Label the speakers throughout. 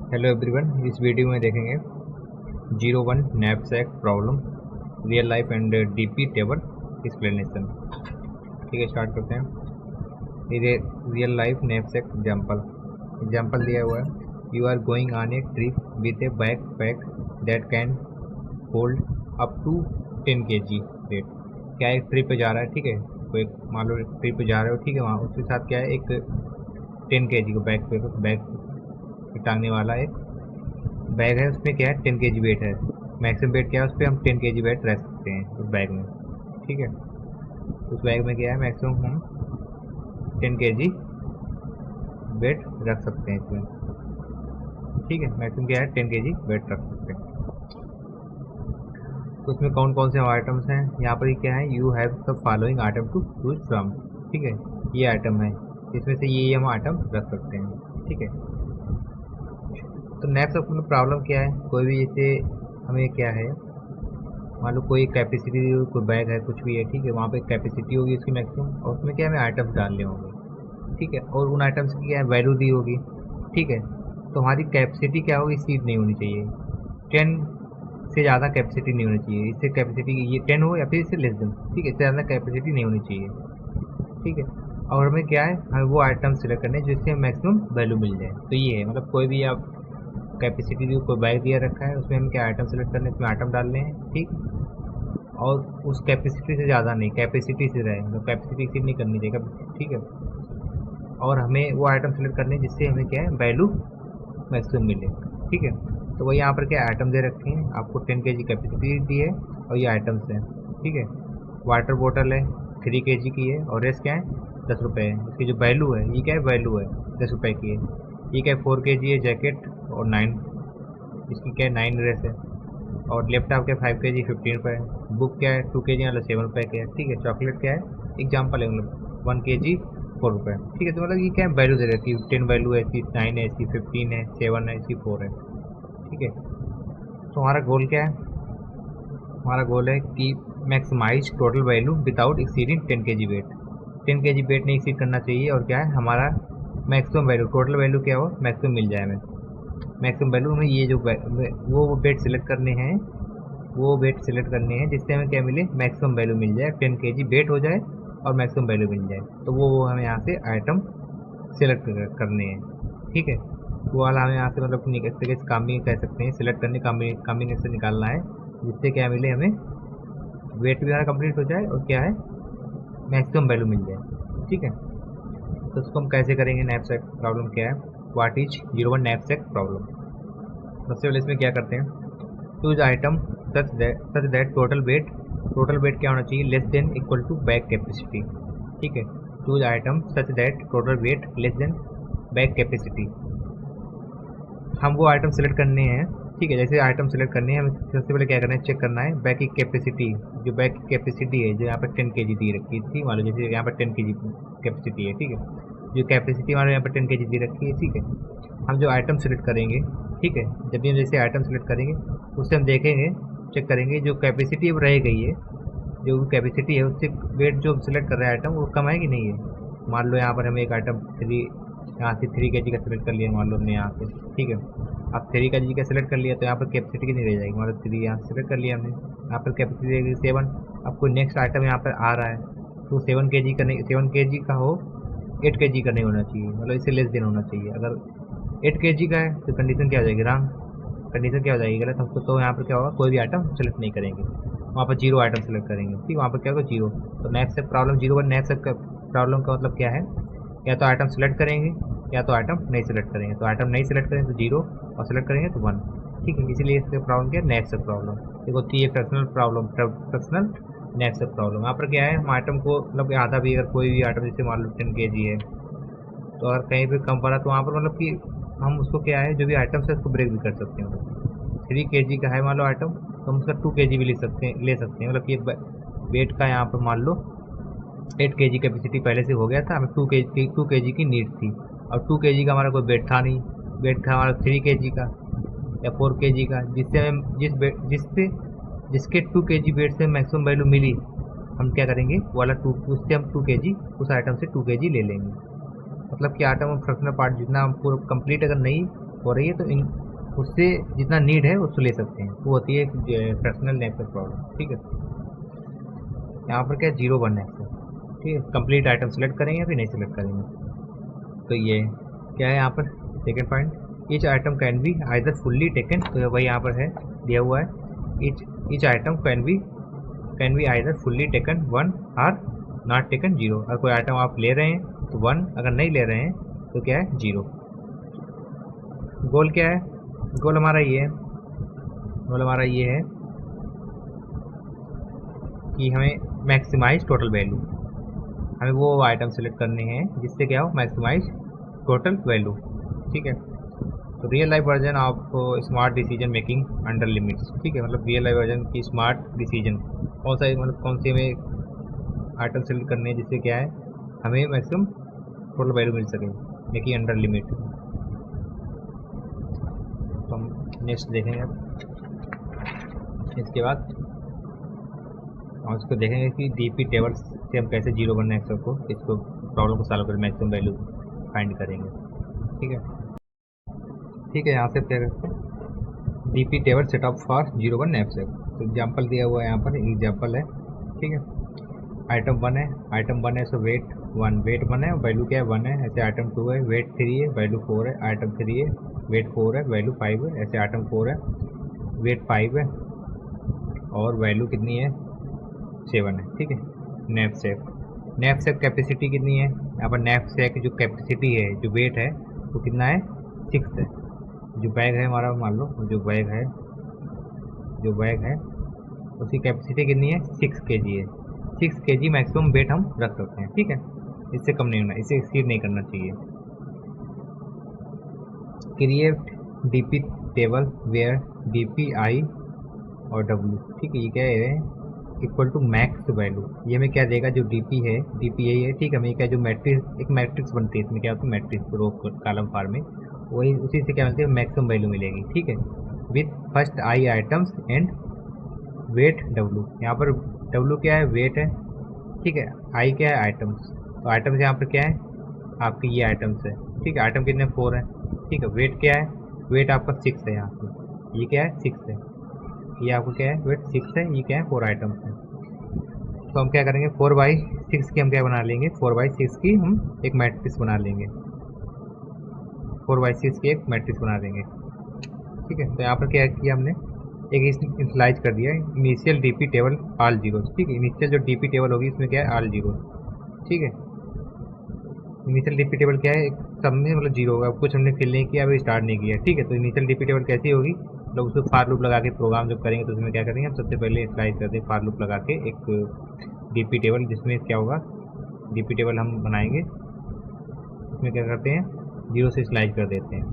Speaker 1: Hello everyone, इस video में देखेंगे 01 knapsack problem real life and DP table explanation. ठीक है, स्टार्ट करते हैं। ये रियल लाइफ नैपसैक एग्जांपल दिया हुआ है। You are going on a trip with a back pack that can hold up to 10 kg weight. क्या एक ट्रिप पे जा रहा है, ठीक है, कोई मान लो ट्रिप पे जा रहे हो, ठीक है, वहाँ उसके साथ क्या है, एक 10 kg को बैग टांगने वाला एक बैग है। उसमें क्या है, 10 kg वेट है। मैक्सिमम वेट क्या है उस पर, हम 10 kg वेट रख सकते हैं उस बैग में। ठीक है, उस बैग में क्या है, मैक्सिमम हम 10 kg वेट रख सकते हैं इसमें। ठीक है, मैक्सिमम क्या है, 10 kg वेट रख सकते हैं। तो उसमें कौन कौन से आइटम्स हैं, यहाँ पर क्या है, you have the following item to choose from. ठीक है, ये आइटम है, इसमें से ये हम आइटम रख सकते हैं। ठीक है, तो नेक्स्ट अपना प्रॉब्लम क्या है, कोई भी जैसे हमें क्या है, मान लो कोई कैपेसिटी, कोई बैग है, कुछ भी है, ठीक है, वहाँ पे कैपेसिटी होगी उसकी मैक्सिमम, और उसमें क्या हमें आइटम्स डालने होंगे। ठीक है, और उन आइटम्स की क्या है, वैल्यू दी होगी। ठीक है, तो हमारी कैपेसिटी क्या होगी, सीट नहीं होनी चाहिए, 10 से ज़्यादा कैपेसिटी नहीं होनी चाहिए। इससे कैपेसिटी ये 10 हो या फिर इससे लेस देन, ठीक है, इससे ज़्यादा कैपेसिटी नहीं होनी चाहिए। ठीक है, और हमें क्या है, हमें वो आइटम सेलेक्ट करने जिससे मैक्सिमम वैल्यू मिल जाए। तो ये है, मतलब कोई भी आप कैपेसिटी दी, कोई बैग दिया रखा है, उसमें हम क्या आइटम सेलेक्ट करने, इसमें आइटम डालने हैं। ठीक, और उस कैपेसिटी से ज़्यादा नहीं, कैपेसिटी से रहे, मतलब कैपेसिटी एक्सीड नहीं करनी चाहिए। ठीक है, और हमें वो आइटम सेलेक्ट करने जिससे हमें क्या है, वैल्यू मैक्सिमम मिले। ठीक है, तो वही यहाँ पर क्या आइटम दे रखे हैं, आपको 10 kg कैपेसिटी दी है और ये आइटम्स हैं। ठीक है, वाटर बोतल है 3 kg की है, और रेस क्या है, 10 रुपये है। इसकी जो वैल्यू है, ये क्या है, वैल्यू है 10 रुपये की है। ये क्या है, 4 kg है जैकेट, और 9, इसकी क्या है, 9 रेस है। और लैपटॉप क्या है, 5 kg 15 रुपये है। बुक क्या है, 2 kg मतलब 7 रुपये की है। ठीक है, चॉकलेट क्या है, एग्जाम्पल है, मतलब 1 kg 4 रुपये। ठीक है, तो मतलब ये क्या है, वैल्यू दे रखी है, 10 वैल्यू है, इसकी 9 है, इसकी 15 है, 7 है, इसकी 4 है। ठीक है, तो हमारा गोल क्या है, हमारा गोल है कि maximize total value without exceeding 10 kg weight. 10 kg weight नहीं एक्सीड करना चाहिए, और क्या है, हमारा मैक्सिमम वैल्यू, टोटल वैल्यू क्या हो, मैक्सिमम मिल जाए हमें। मैक्सिमम वैल्यू में ये जो वो वेट सिलेक्ट करने हैं, वो वेट सिलेक्ट करने हैं जिससे हमें क्या मिले, मैक्सिमम वैल्यू मिल जाए, 10 kg वेट हो जाए और मैक्सिमम वैल्यू मिल जाए। तो वो हमें यहाँ से आइटम सिलेक्ट करने हैं। ठीक है, वो वाला हमें यहाँ से मतलब कॉम्बिनेशन कह सकते हैं, सिलेक्ट करने कॉम्बिनेशन निकालना है जिससे क्या मिले, हमें वेट भी हमारा कंप्लीट हो जाए और क्या है, मैक्सिमम वैल्यू मिल जाए। ठीक है, तो उसको हम कैसे करेंगे, नैपसैक प्रॉब्लम क्या है, व्हाट इज 01 नैपसैक प्रॉब्लम। सबसे पहले इसमें क्या करते हैं, choose item such that total weight क्या होना चाहिए, less than equal to bag capacity. ठीक है, choose item such that total weight less than bag capacity. हम वो आइटम सेलेक्ट करने हैं। ठीक है, जैसे आइटम सेलेक्ट करने हैं, हमें सबसे पहले क्या करना है, चेक करना है बैग की कैपेसिटी। जो बैग की कैपेसिटी है, जो यहाँ पर 10 kg दी रखी थी, मान लो जैसे यहाँ पर 10 kg कैपेसिटी है। ठीक है, जो कैपेसिटी हमारे यहाँ पर 10 kg दी रखी है। ठीक है, हम जो आइटम सेलेक्ट करेंगे, ठीक है, जब भी हम जैसे आइटम सेलेक्ट करेंगे, उससे हम देखेंगे, चेक करेंगे जो कैपेसिटी अब रह गई है, जो कैपेसिटी है उससे वेट जो सिलेक्ट कर रहे हैं आइटम, वो कम है कि नहीं है। मान लो यहाँ पर हमें एक आइटम यहाँ से 3 kg का सिलेक्ट कर लिया, मान लो हमने यहाँ से। ठीक है, अब 3 kg का सिलेक्ट कर लिया, तो यहाँ पर कैपेसिटी कितनी रह जाएगी, मतलब 3 यहाँ से सिलेक्ट कर लिया हमने, यहाँ पर कैपेसिटी रहेगी 7। अब कोई नेक्स्ट आइटम यहाँ पर आ रहा है, तो 7 kg का नहीं, 7 kg का हो, 8 kg का नहीं होना चाहिए, मतलब इससे लेस देन होना चाहिए। अगर 8 kg का है तो कंडीशन क्या हो जाएगी, रॉन्ग, कंडीशन क्या हो जाएगी, गलत। हमको तो यहाँ पर क्या होगा, कोई भी आइटम सेलेक्ट नहीं करेंगे, वहाँ पर 0 आइटम सेलेक्ट करेंगे। ठीक, वहाँ पर क्या होगा, 0। तो नेक्स्ट प्रॉब्लम 01 नेक्स्ट प्रॉब्लम का मतलब क्या है, या तो आइटम सेलेक्ट करेंगे या तो आइटम नहीं सेलेक्ट करेंगे। तो आइटम नहीं सेलेक्ट करेंगे तो 0, और सेलेक्ट करेंगे तो 1। ठीक है, इसीलिए इसका प्रॉब्लम क्या है, नेक्स्ट प्रॉब्लम। एक होती है फ्रैक्शनल नेक्स्ट प्रॉब्लम। यहाँ पर क्या है, हम आइटम को मतलब आधा भी, अगर कोई भी आइटम जैसे मान लो 10 kg है, तो अगर कहीं पर कम पड़ा तो वहाँ पर मतलब कि हम उसको क्या है, जो भी आइटम्स है उसको ब्रेक भी कर सकते हैं। 3 kg का है मान लो आइटम, तो हम उसका 2 kg भी ले सकते हैं, मतलब कि वेट का यहाँ पर मान लो 8 kg कैपेसिटी पहले से हो गया था, हमें 2 kg की नीड थी, और 2 kg का हमारा कोई वेट था नहीं, वेट था हमारा 3 kg का या 4 kg का, जिससे हमें जिसके 2 kg वेट से मैक्सिमम वैल्यू मिली, हम क्या करेंगे, वो वाला उससे हम 2 kg, उस आइटम से 2 kg ले लेंगे। मतलब कि आइटम और फ्रैक्शनल पार्ट जितना हम पूरा कंप्लीट अगर नहीं हो रही है तो इन उससे जितना नीड है उसको ले सकते हैं। वो होती है पर्सनल नेटवर्क प्रॉब्लम। ठीक है, यहाँ पर क्या 0 1 है, ठीक है। कंप्लीट आइटम सेलेक्ट करेंगे या फिर नहीं सेलेक्ट करेंगे, तो ये क्या है यहाँ पर second point, each item can be either fully taken, तो वही यहाँ पर है दिया हुआ है, each item can be either fully taken 1 और नॉट टेकन 0। अगर कोई आइटम आप ले रहे हैं तो 1, अगर नहीं ले रहे हैं तो क्या है 0। गोल क्या है, गोल हमारा ये है, गोल हमारा ये है कि हमें मैक्सिमाइज टोटल वैल्यू, हमें वो आइटम सेलेक्ट करने हैं जिससे क्या हो मैक्सिमाइज टोटल वैल्यू। ठीक है, तो real life version of smart decision making under limits. ठीक है, मतलब रियल लाइफ वर्जन की स्मार्ट डिसीजन कौन सा, मतलब कौन से हमें आइटम सेलेक्ट करने हैं जिससे क्या है हमें मैक्सिमम टोटल वैल्यू मिल सके, मेकिंग अंडर लिमिट। तो हम नेक्स्ट देखेंगे अब, इसके बाद हम इसको देखेंगे कि डीपी टेबल से हम कैसे 0 1 एक्स को इसको प्रॉब्लम को सॉल्व कर मैक्सिमम वैल्यू फाइंड करेंगे। ठीक है, ठीक है, यहाँ से क्या करते हैं DP table setup for 0 1 F. तो एग्जाम्पल दिया हुआ है यहाँ पर, एग्जाम्पल है। ठीक है, आइटम 1 है, आइटम 1 है सो वेट 1 है, वैल्यू क्या है 1 है। ऐसे आइटम 2 है, वेट 3 है, वैल्यू 4 है। आइटम 3 है, वेट 4 है, वैल्यू 5 है। ऐसे आइटम 4 है, वेट 5 है और वैल्यू कितनी है 7 है। ठीक है, नैप सेक कैपेसिटी कितनी है, यहाँ पर नैप सेक जो कैपेसिटी है जो वेट है वो कितना है 6 है। जो बैग है हमारा, मान लो जो बैग है उसकी कैपेसिटी कितनी है 6 kg है। 6 kg मैक्सिमम वेट हम रख सकते हैं। ठीक है, इससे कम नहीं होना, इससे एक्सीड नहीं करना चाहिए। Create DP table where DP I और डब्ल्यू। ठीक है, ये क्या है इक्वल टू मैक्स वैल्यू। ये हमें क्या देगा, जो डीपी है, डीपी यही है। ठीक है, हमें क्या जो मैट्रिक्स, एक मैट्रिक्स बनती है, इसमें क्या होता है मैट्रिक्स रो कॉलम फॉर्म में, वही उसी से क्या मिलती है मैक्सिमम वैल्यू मिलेगी। ठीक है, with first I items and weight W. यहाँ पर डब्ल्यू क्या है वेट है, ठीक है, आई क्या है आइटम्स। तो आइटम्स यहाँ पर क्या है आपकी ये आइटम्स है। ठीक है, आइटम कितने 4 है। ठीक है, वेट क्या है, वेट आपका 6 है। यहाँ पर ये क्या है 6 है, ये आपको क्या है वेट 6 है, ये क्या है 4 आइटम्स है। तो हम क्या करेंगे 4/6 की हम क्या बना लेंगे, 4/6 की हम एक मैट्रिक्स बना लेंगे, 4/6 की एक मैट्रिक्स बना देंगे। ठीक है, तो यहाँ पर क्या किया हमने एक इनिशियलाइज कर दिया initial DP table all zero. ठीक है, इनिशियल जो डीपी टेबल होगी इसमें क्या है ऑल जीरो। ठीक है, इनिशियल डीपी टेबल क्या है सब में मतलब 0 होगा, कुछ हमने फिल नहीं किया, अभी स्टार्ट नहीं किया। ठीक है, तो इनिशियल डीपी टेबल कैसी होगी, लोग उसको फार लूप लगा के प्रोग्राम जब करेंगे तो उसमें क्या करेंगे हम सबसे पहले स्लाइड करते हैं फार लूप लगा के एक डीपी टेबल, जिसमें क्या होगा डीपी टेबल हम बनाएंगे, उसमें क्या करते हैं 0 से स्लाइड कर देते हैं,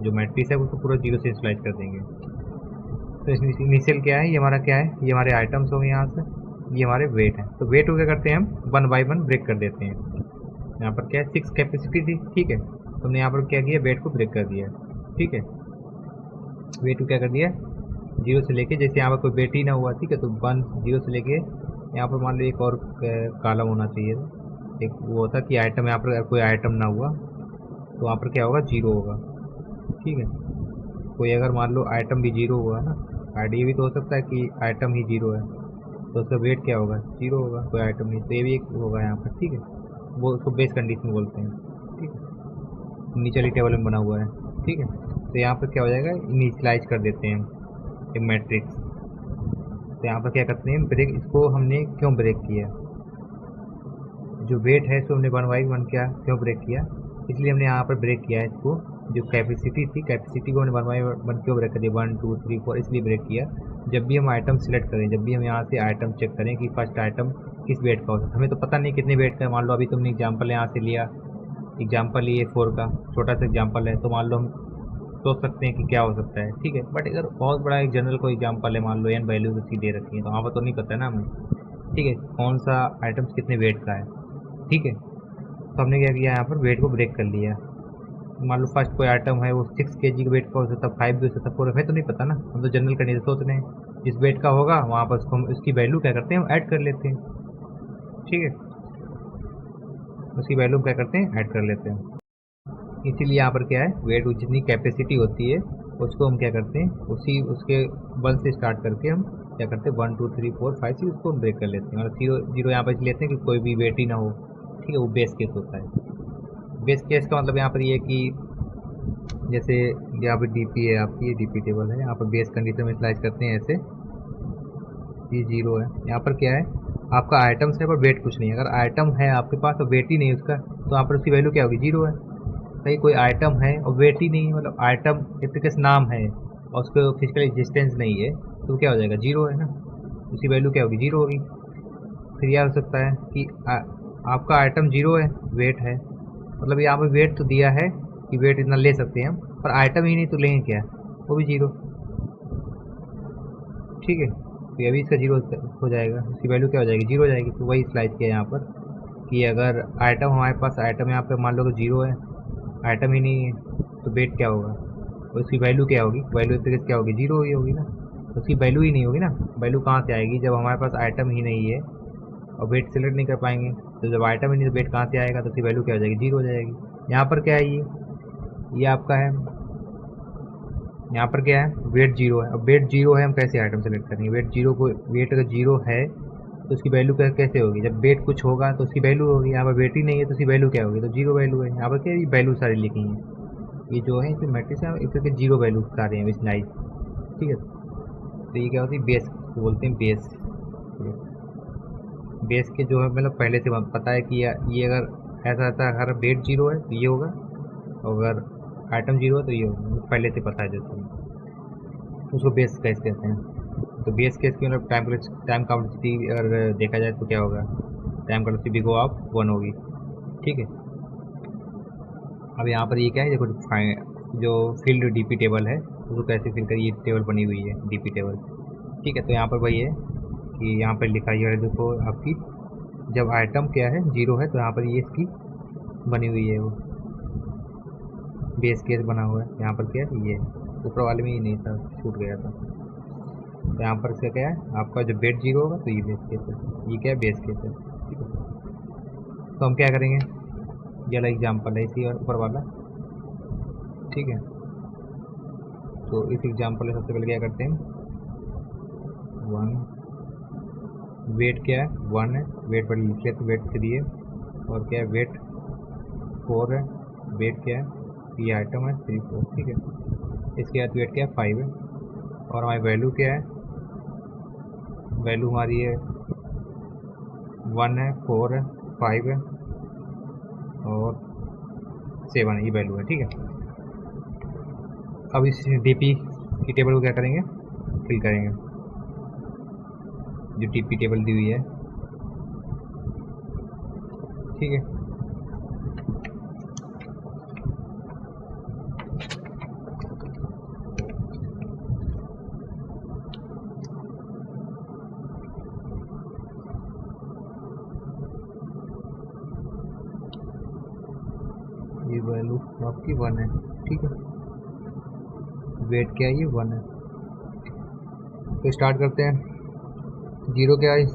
Speaker 1: जो मैट्रिक्स है उसको पूरा 0 से स्लाइड कर देंगे। तो इनिशियल क्या है, ये हमारा क्या है, ये हमारे आइटम्स होंगे यहाँ से, ये हमारे वेट है। तो वेट को क्या करते हैं हम 1 by 1 ब्रेक कर देते हैं। यहाँ पर क्या है 6 कैपेसिटी थी। ठीक है, तो हमने यहाँ पर क्या किया वेट को ब्रेक कर दिया। ठीक है, वेट को क्या कर दिया 0 से लेके, जैसे यहाँ पर कोई वेट ही ना हुआ। ठीक है, तो 1 0 से लेके यहाँ पर मान लो एक और कॉलम होना चाहिए, एक वो होता कि आइटम यहाँ पर कोई आइटम ना हुआ तो वहाँ पर क्या होगा 0 होगा। ठीक है, कोई अगर मान लो आइटम भी 0 हुआ ना, आइडिया भी तो हो सकता है कि आइटम ही 0 है तो उसका वेट क्या होगा 0 होगा, कोई आइटम नहीं, तो ये भी एक होगा यहाँ पर। ठीक है, वो उसको बेस कंडीशन बोलते हैं। ठीक है, नीचे वाली टेबल में बना हुआ है। ठीक है, तो यहाँ पर क्या हो जाएगा इनिशियलाइज कर देते हैं एक मैट्रिक्स। तो यहाँ पर क्या करते हैं ब्रेक, इसको हमने क्यों ब्रेक किया, जो वेट है इसको हमने 1 by 1 क्या क्यों ब्रेक किया, इसलिए हमने यहाँ पर ब्रेक किया है इसको। जो कैपेसिटी थी, कैपेसिटी को हमने 1 by 1 क्यों ब्रेक कर दिया, 1 2 3 4 इसलिए ब्रेक किया। जब भी हम आइटम सेलेक्ट करें, जब भी हम यहाँ से आइटम चेक करें कि फर्स्ट आइटम किस वेट का हो सकता है, हमें तो पता नहीं कितने वेट का है। मान लो अभी तुमने एग्जाम्पल यहाँ से लिया, एग्जाम्पल ये 4 का छोटा सा एग्जाम्पल है, तो मान लो हम सोच सकते हैं कि क्या हो सकता है। ठीक है, बट अगर बहुत बड़ा एक जनरल कोई एग्जाम्पल है, मान लो n वैल्यू उसकी दे रखी है, तो वहाँ पर तो नहीं पता है ना हमें। ठीक है, कौन सा आइटम्स कितने वेट का है। ठीक है, तो हमने क्या किया यहाँ पर वेट को ब्रेक कर लिया। मान लो फर्स्ट कोई आइटम है वो 6 kg का वेट का हो सकता है, 5 भी हो सकता है, 4 हमें तो नहीं पता ना, हम तो जनरल कंडीशन सोच रहे हैं जिस वेट का होगा वहाँ पर उसको हम उसकी वैल्यू क्या करते हैं ऐड कर लेते हैं। ठीक है, उसकी वैल्यू क्या करते हैं ऐड कर लेते हैं। इसीलिए यहाँ पर क्या है, वेट जितनी कैपेसिटी होती है उसको हम क्या करते हैं, उसके 1 से स्टार्ट करके हम क्या करते हैं 1 2 3 4 5 6 उसको हम ब्रेक कर लेते हैं, और 0 यहाँ पर लेते हैं कि कोई भी वेट ही ना हो। ठीक है, वो बेस केस होता है। बेस केस का मतलब यहाँ पर ये है कि जैसे यहाँ पर डीपी है आपकी, ये डीपी टेबल है, यहाँ पर बेस कंडीशन में स्लाइस करते हैं ऐसे, ये 0 है। यहाँ पर क्या है, आपका आइटम्स है पर वेट कुछ नहीं है। अगर आइटम है आपके पास और वेट ही नहीं उसका, तो यहाँ पर उसकी वैल्यू क्या होगी, 0 है। कहीं कोई आइटम है और वेट ही नहीं है, मतलब आइटम इफिकस नाम है और उसको फिजिकल एग्जिस्टेंस नहीं है, तो क्या हो जाएगा, 0 है ना, उसकी वैल्यू क्या होगी, 0 होगी। फिर यह हो सकता है कि आपका आइटम 0 है, वेट है, मतलब यहाँ पर वेट तो दिया है कि वेट इतना ले सकते हैं हम, पर आइटम ही नहीं तो लेंगे क्या, वो भी 0। ठीक है, तो ये भी इसका 0 हो जाएगा, इसकी वैल्यू क्या हो जाएगी, 0 हो जाएगी। तो वही स्लाइड किया यहाँ पर कि अगर आइटम हमारे पास, आइटम यहाँ पे मान लो कि 0 है, आइटम ही नहीं है, तो वेट क्या होगा, और उसकी वैल्यू क्या होगी, वैल्यू इस क्या होगी, 0 ही होगी ना। तो उसकी वैल्यू ही नहीं होगी ना, वैल्यू कहाँ से आएगी जब हमारे पास आइटम ही नहीं है और वेट सेलेक्ट नहीं कर पाएंगे, तो जब आइटम ही नहीं तो वेट कहाँ से आएगा, तो उसकी वैल्यू क्या हो जाएगी, 0 हो जाएगी। यहाँ पर क्या है, ये आपका है, यहाँ पर क्या है, वेट 0 है। अब वेट 0 है, हम कैसे आइटम सेलेक्ट करेंगे, वेट 0 को, वेट अगर 0 है तो उसकी वैल्यू कैसे होगी, जब वेट कुछ होगा तो उसकी वैल्यू होगी। यहाँ पर वेट ही नहीं है तो उसकी वैल्यू क्या होगी, तो 0 वैल्यू है। यहाँ पर क्या है, वैल्यू सारी लिखी हैं, ये जो है इसमें मैट्रिक्स है, इसके 0 वैल्यू सारे हैं विस्नाइज। ठीक है, तो ये क्या होती है, बेस बोलते हैं, बेस। बेस के जो है मतलब पहले से पता है कि ये अगर ऐसा रहता है, अगर वेट 0 है तो ये होगा, और अगर आइटम 0 है तो ये होगा, पहले से पता है जो उसको बेस केस कहते हैं। तो बेस केस की मतलब टाइम कॉम्प्लेक्सिटी अगर देखा जाए तो क्या होगा, टाइम कॉम्प्लेक्सिटी बिग ऑफ 1 होगी। ठीक है, अब यहाँ पर ये क्या है, देखो जो फील्ड डीपी टेबल है उसको कैसे फिल करिए, टेबल बनी हुई है डीपी टेबल। ठीक है, तो यहाँ पर वही है कि यहाँ पर लिखा है, देखो आपकी जब आइटम क्या है 0 है, तो यहाँ पर ये इसकी बनी हुई है, वो बेस केस बना हुआ है। यहाँ पर क्या है, ये ऊपर वाले में ही नहीं था, छूट गया था। तो यहाँ पर क्या है, आपका जब वेट 0 होगा तो ये बेस केस है, ये क्या है, बेस केस है। ठीक है, तो हम क्या करेंगे, ये वाला एग्जाम्पल है इसी ऊपर वाला। ठीक है, तो इस एग्जाम्पल में सबसे पहले क्या करते हैं, 1 वेट क्या है, 1 है, वेट पर लिख लेते, वेट 3 है, और क्या है, वेट 4 है, वेट क्या है, ये आइटम है 3 4। ठीक है, इसके बाद वेट क्या है, 5 है, और हमारी वैल्यू क्या है, वैल्यू हमारी है 1 है, 4 है, 5 है और 7 है, ये वैल्यू है। ठीक है, अब इस डीपी की टेबल को क्या करेंगे, फिल करेंगे, जो डीपी टेबल दी हुई है। ठीक है, ये वैल्यू आपकी 1 है। ठीक है, वेट क्या है, ये 1 है। तो स्टार्ट करते हैं, 0 क्या है,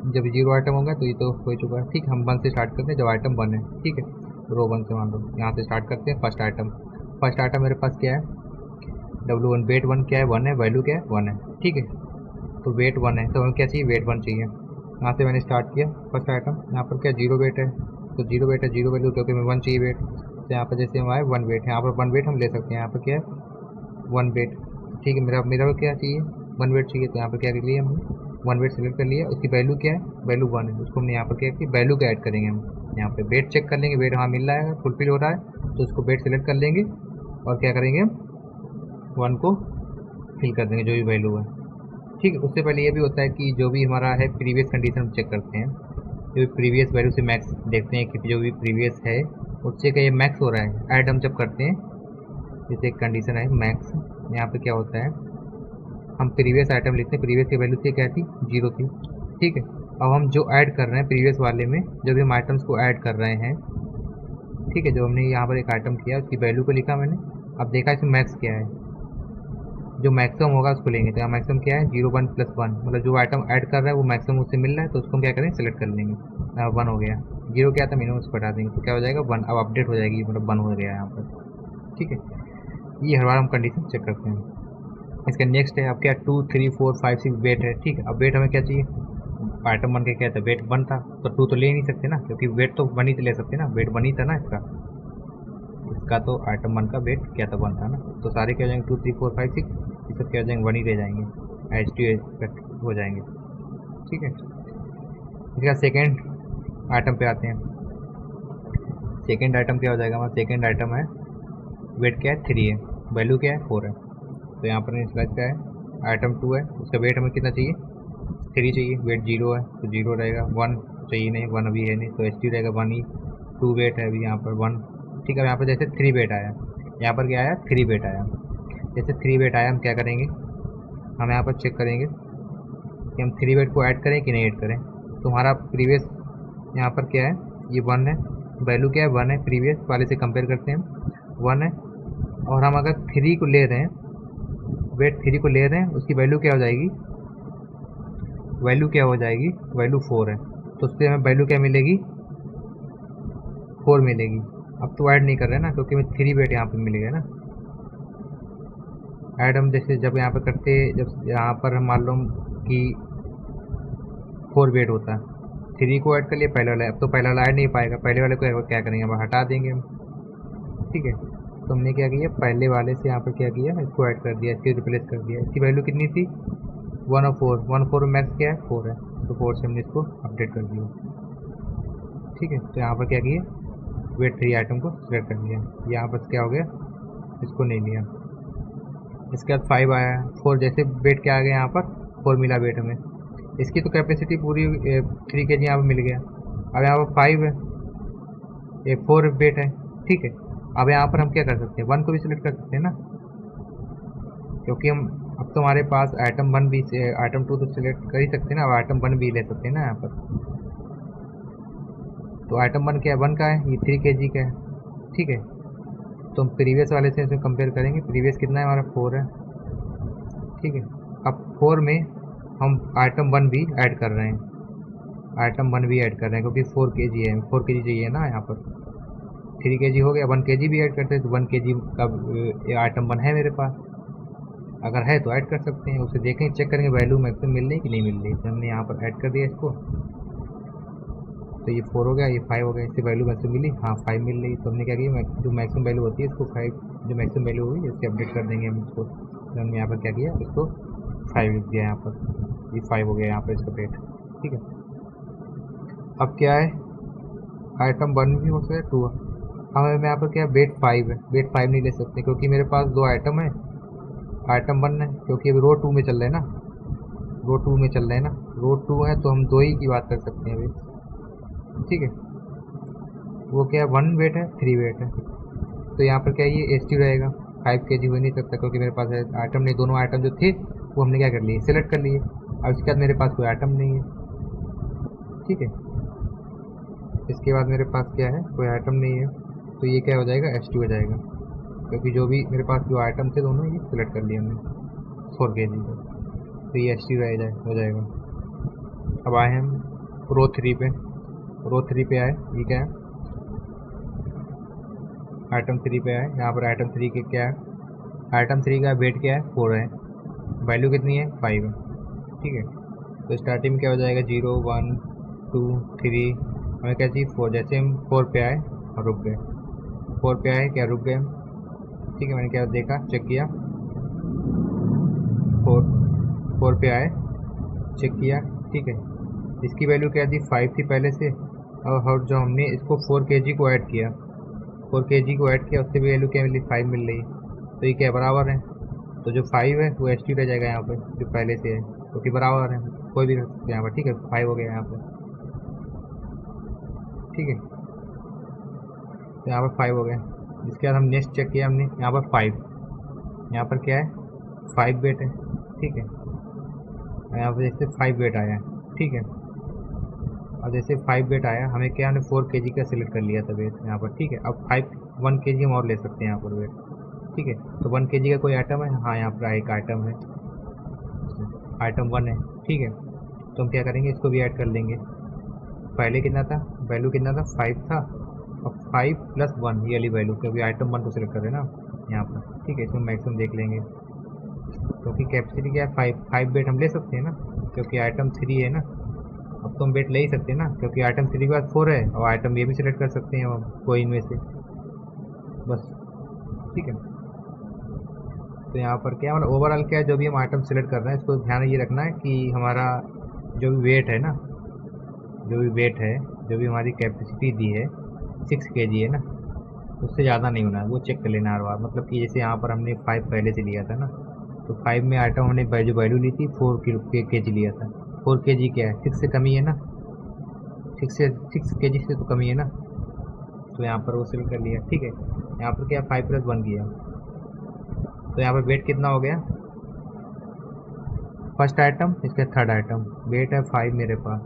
Speaker 1: जब 0 आइटम होगा तो ये तो हो चुका है। ठीक है, हम 1 से स्टार्ट करते हैं जब आइटम 1 है। ठीक है, रो 1 से मान लो, यहाँ से स्टार्ट करते हैं। फर्स्ट आइटम मेरे पास क्या है, W1, वेट 1 क्या है, 1 है, वैल्यू क्या है, 1 है। ठीक है, तो वेट 1 है, तो हमें क्या चाहिए, वेट 1 चाहिए। यहाँ से मैंने स्टार्ट किया फर्स्ट आइटम, यहाँ पर क्या 0 वेट है, तो 0 वेट है, 0 वैल्यू, क्योंकि हमें 1 चाहिए वेट। तो यहाँ पर जैसे हमारे 1 वेट है, यहाँ पर 1 वेट हम ले सकते हैं, यहाँ पर क्या है 1 वेट। ठीक है, मेरा क्या चाहिए, 1 वेट चाहिए, तो यहाँ पर क्या कर लिया हमने, 1 वेट सेलेक्ट कर लिया। उसकी वैल्यू क्या है, वैल्यू 1 है, उसको हमने यहाँ पर क्या किया, वैल्यू का ऐड करेंगे हम। यहाँ पे वेट चेक कर लेंगे, वेट हाँ मिल रहा है, फुलफिल हो रहा है, तो उसको वेट सेलेक्ट कर लेंगे और क्या करेंगे, 1 को फिल कर देंगे जो भी वैल्यू है। ठीक है, उससे पहले ये भी होता है कि जो भी हमारा है प्रीवियस कंडीशन हम चेक करते हैं, जो भी प्रीवियस वैल्यू से मैक्स देखते हैं कि जो भी प्रीवियस है उससे क्या ये मैक्स हो रहा है। ऐड हम जब करते हैं, जैसे एक कंडीशन है मैक्स, यहाँ पे क्या होता है, हम प्रीवियस आइटम लिखते हैं, प्रीवियस की वैल्यू थी क्या थी, 0 थी। ठीक है, अब हम जो ऐड कर रहे हैं प्रीवियस वाले में, जब भी हम आइटम्स को ऐड कर रहे हैं, ठीक है, जो हमने यहाँ पर एक आइटम किया उसकी वैल्यू को लिखा मैंने, अब देखा इसमें मैक्स क्या है, जो मैक्सिमम होगा उसको लेंगे। तो यहाँ मैक्सिमम क्या है, 0 1 + 1, मतलब जो आइटम ऐड कर रहा है वो मैक्सिमम उससे मिल रहा है, तो उसको हम क्या करें, सेलेक्ट कर लेंगे। 1 हो गया। जीरो क्या था मिनिमम, उसको हटा देंगे तो क्या हो जाएगा 1। अब अपडेट हो जाएगी, मतलब 1 हो गया यहाँ पर, ठीक है। ये हर बार हम कंडीशन चेक करते हैं। इसका नेक्स्ट है अब क्या 2 3 4 5 6 वेट है, ठीक है। अब वेट हमें क्या चाहिए, आइटम 1 के क्या था, वेट 1 था, तो 2 तो ले नहीं सकते ना, क्योंकि वेट तो 1 ही तो ले सकते ना, वेट 1 ही था ना इसका तो आइटम 1 का वेट क्या था 1 था ना, तो सारे क्या हो जाएंगे 2 3 4 5 6, ये सब क्या हो जाएंगे 1 ही रह जाएंगे, एच टू एच हो जाएंगे, ठीक है। इसका सेकेंड आइटम पे आते हैं। सेकेंड आइटम क्या हो जाएगा हमारा, सेकेंड आइटम है वेट क्या है 3 है, वैल्यू क्या है 4 है, तो यहाँ पर इनिशियलाइज क्या है आइटम 2 है, उसका वेट हमें कितना चाहिए 3 चाहिए, वेट 0 है तो 0 रहेगा, 1 चाहिए नहीं, 1 अभी है नहीं तो एच टी रहेगा 1 ही, 2 वेट है अभी यहाँ पर 1, ठीक है। यहाँ पर जैसे 3 वेट आया, यहाँ पर क्या आया 3 वेट आया, जैसे 3 वेट आया हम क्या करेंगे, हम यहाँ पर चेक करेंगे कि हम 3 वेट को ऐड करें कि नहीं ऐड करें। तो हमारा प्रीवियस यहाँ पर क्या है, ये 1 है, वैल्यू क्या है 1 है, प्रीवियस वाले से कंपेयर करते हैं 1 है, और हम अगर 3 को ले रहे हैं, वेट 3 को ले रहे हैं, उसकी वैल्यू क्या हो जाएगी, वैल्यू क्या हो जाएगी, वैल्यू 4 है, तो उससे हमें वैल्यू क्या मिलेगी 4 मिलेगी। अब तो ऐड नहीं कर रहे हैं ना, क्योंकि हमें 3 वेट यहाँ पर मिल गया ना। ऐड हम जैसे जब यहाँ पर करते, जब यहाँ पर हम मान लो कि 4 वेट होता है, 3 को ऐड कर लिए पहले वाला, अब तो पहले वाला ऐड नहीं पाएगा, पहले वाले को क्या करेंगे हम हटा देंगे हम, ठीक है। तो हमने क्या किया, पहले वाले से यहाँ पर क्या किया, इसको ऐड कर दिया, इसकी रिप्लेस कर दिया, इसकी वैल्यू कितनी थी 1 और 4, 1 4 मैक्स क्या है 4 है, तो 4 से हमने इसको अपडेट कर दिया, ठीक है। तो यहाँ पर क्या किया, वेट 3 आइटम को सिलेक्ट कर लिया, यहाँ पर क्या हो गया, इसको नहीं लिया। इसके बाद 5 आया, 4 जैसे वेट क्या आ गया यहाँ पर 4 मिला वेट हमें, इसकी तो कैपेसिटी पूरी 3 के जी यहाँ पर मिल गया। अब यहाँ पर 5 है, ये 4 वेट है, ठीक है। अब यहाँ पर हम क्या कर सकते हैं, 1 को भी सिलेक्ट कर सकते हैं ना, क्योंकि हम अब तो हमारे पास आइटम 1 भी, आइटम 2 तो सिलेक्ट कर ही सकते हैं ना, अब आइटम 1 भी ले सकते हैं ना यहाँ पर। तो आइटम 1 क्या है, 1 का है, ये 3 kg का है, ठीक है। तो हम प्रीवियस वाले से इसे कंपेयर करेंगे, प्रीवियस कितना है हमारा 4 है, ठीक है। अब 4 में हम आइटम 1 भी ऐड कर रहे हैं, आइटम 1 भी ऐड कर रहे हैं, क्योंकि 4 kg है, 4 kg चाहिए ना यहाँ पर, 3 kg हो गया, 1 kg भी ऐड करते हैं, तो 1 kg का आइटम 1 है मेरे पास, अगर है तो ऐड कर सकते हैं, उसे देखेंगे चेक करेंगे वैल्यू मैक्सिमम मिल रही कि नहीं मिल रही, तो हमने यहाँ पर ऐड कर दिया इसको, तो ये 4 हो गया, ये 5 हो गया, इससे वैल्यू मैक्सिमम मिली, हाँ 5 मिल रही, तो हमने क्या किया, जो मैक्सिमम वैल्यू होती है इसको 5, जो मैक्सिमम वैल्यू होगी इससे अपडेट कर देंगे हम इसको, तो हमने यहाँ पर क्या किया, इसको 5 लिख दिया यहाँ पर, ये 5 हो गया यहाँ पर इसका वेट, ठीक है। अब क्या है, आइटम 1 भी हो सकता है 2, हमें यहाँ पर क्या है वेट 5 है, वेट 5 नहीं ले सकते क्योंकि मेरे पास 2 आइटम है, आइटम 1 है, क्योंकि अभी रो 2 में चल रहे हैं ना, रो 2 में चल रहे हैं ना, रो 2 है तो हम 2 ही की बात कर सकते हैं अभी, ठीक है। वो क्या है 1 वेट है 3 वेट है, तो यहाँ पर क्या है ये एच टी रहेगा, 5 kg हो नहीं सकता क्योंकि मेरे पास आइटम नहीं, दोनों आइटम जो थे वो हमने क्या कर लिए, सिलेक्ट कर लिए। अब इसके बाद मेरे पास कोई आइटम नहीं है, ठीक है, इसके बाद मेरे पास क्या है, कोई आइटम नहीं है, तो ये क्या हो जाएगा एच टी हो जाएगा, क्योंकि जो भी मेरे पास जो आइटम थे दोनों ये सिलेक्ट कर लिए हमने 4 kg का, तो ये एच टी हो जाएगा। अब आए हम रो 3 पे, रो 3 पे आए, ये क्या है आइटम 3 पे आए, यहाँ पर आइटम 3 के क्या है, आइटम 3 का वेट क्या है 4 है, वैल्यू कितनी है 5 है, ठीक है। तो स्टार्टिंग में क्या हो जाएगा 0 1 2 3, हमें क्या चाहिए 4, जैसे हम 4 पे आए और रुक गए, 4 पे आए क्या रुक गए हम, ठीक है। मैंने क्या देखा चेक किया, 4 पे आए चेक किया, ठीक है। इसकी वैल्यू क्या थी 5 थी पहले से, और जो हमने इसको 4 kg को ऐड किया, 4 kg को ऐड किया, उससे भी वैल्यू क्या मिली 5 मिल रही, तो ये क्या बराबर है, तो जो 5 है वो एच टी रह जाएगा यहाँ पर जो पहले से है, क्योंकि बराबर है, कोई भी रख सकते हैं यहाँ पर, ठीक है। 5 हो गया यहाँ पर, ठीक है, तो यहाँ पर 5 हो गया। इसके बाद हम नेक्स्ट चेक किया हमने, यहाँ पर 5, यहाँ पर क्या है 5 वेट है, ठीक है। यहाँ पर जैसे 5 वेट आया, ठीक है। और जैसे 5 वेट आया, हमें क्या, हमने 4 kg का सिलेक्ट कर लिया था वेट यहाँ पर, ठीक है। अब 1 kg हम और ले सकते हैं यहाँ पर वेट, ठीक है। तो 1 kg का कोई आइटम है, हाँ यहाँ पर एक आइटम है, आइटम 1 है, ठीक है। तो हम क्या करेंगे, इसको भी ऐड कर लेंगे, पहले कितना था वैल्यू कितना था, 5 था। और 5 प्लस 1 ये वाली वैल्यू, क्योंकि आइटम 1 को सिलेक्ट कर रहे हैं ना यहाँ पर, ठीक है। इसमें मैक्सिमम देख लेंगे, क्योंकि कैपेसिटी क्या है, 5 बेट हम ले सकते हैं ना, क्योंकि आइटम 3 है ना। अब तो हम बेट ले ही सकते हैं ना, क्योंकि आइटम 3 के बाद 4 है, और आइटम ये भी सिलेक्ट कर सकते हैं हम कोई इनमें से, बस, ठीक है। तो यहाँ पर क्या मतलब ओवरऑल क्या है, जो भी हम आइटम सेलेक्ट कर रहे हैं इसको ध्यान ये रखना है कि हमारा जो भी वेट है ना, जो भी वेट है, जो भी हमारी कैपेसिटी दी है 6 kg है ना, उससे ज़्यादा नहीं होना है, वो चेक कर लेना हर बार। मतलब कि जैसे यहाँ पर हमने 5 पहले से लिया था ना, तो 5 में आइटम हमने जो वैल्यू ली थी 4 kg लिया था। 4 kg क्या है, 6 से कमी है ना, 6 kg से तो कमी है ना, तो यहाँ पर वो सिलेक्ट कर लिया, ठीक है। यहाँ पर क्या 5 प्लस 1 किया, तो यहाँ पर वेट कितना हो गया, फर्स्ट आइटम इसका थर्ड आइटम, वेट है 5 मेरे पास,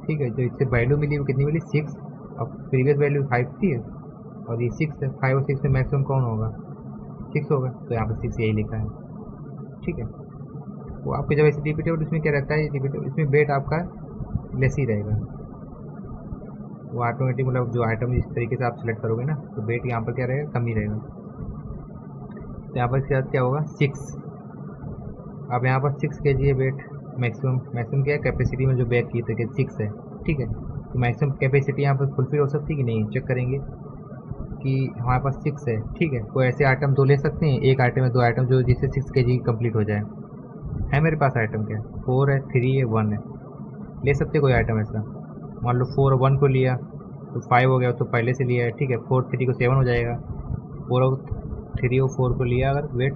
Speaker 1: ठीक है। जो इससे वैल्यू मिली वो कितनी मिली, 6। अब प्रीवियस वैल्यू 5 थी और ये 6 है, 5 और 6 में मैक्सिमम कौन होगा, 6 होगा, तो यहाँ पर 6 यही लिखा है, ठीक है। वो आपके जब ऐसे रिपीटेबल इसमें क्या रहता है, रिपीटेबल इसमें वेट आपका लेस ही रहेगा, वो ऑटोमेटिक मतलब जो आइटम इस तरीके से आप सिलेक्ट करोगे ना, तो वेट यहाँ पर क्या रहेगा, कम ही रहेगा। तो यहाँ पर इसके बाद क्या होगा, 6। अब यहाँ पर 6 kg है वेट, मैक्सिमम क्या है, कैपेसिटी में जो बैग की थे 6 है, ठीक है। तो मैक्सिमम कैपेसिटी यहाँ पर फुलफिल हो सकती है कि नहीं, चेक करेंगे कि हमारे पास 6 है, ठीक है। कोई ऐसे आइटम 2 ले सकते हैं, एक आइटम में 2 आइटम जो जिससे 6 kg कंप्लीट हो जाए, है मेरे पास आइटम क्या, 4 है, 3 है, 1 है, ले सकते कोई आइटम ऐसा। मान लो 4 और 1 को लिया तो 5 हो गया, तो पहले से लिया है, ठीक है। 4 3 को 7 हो जाएगा, 4 और 3 और 4 को लिया अगर वेट,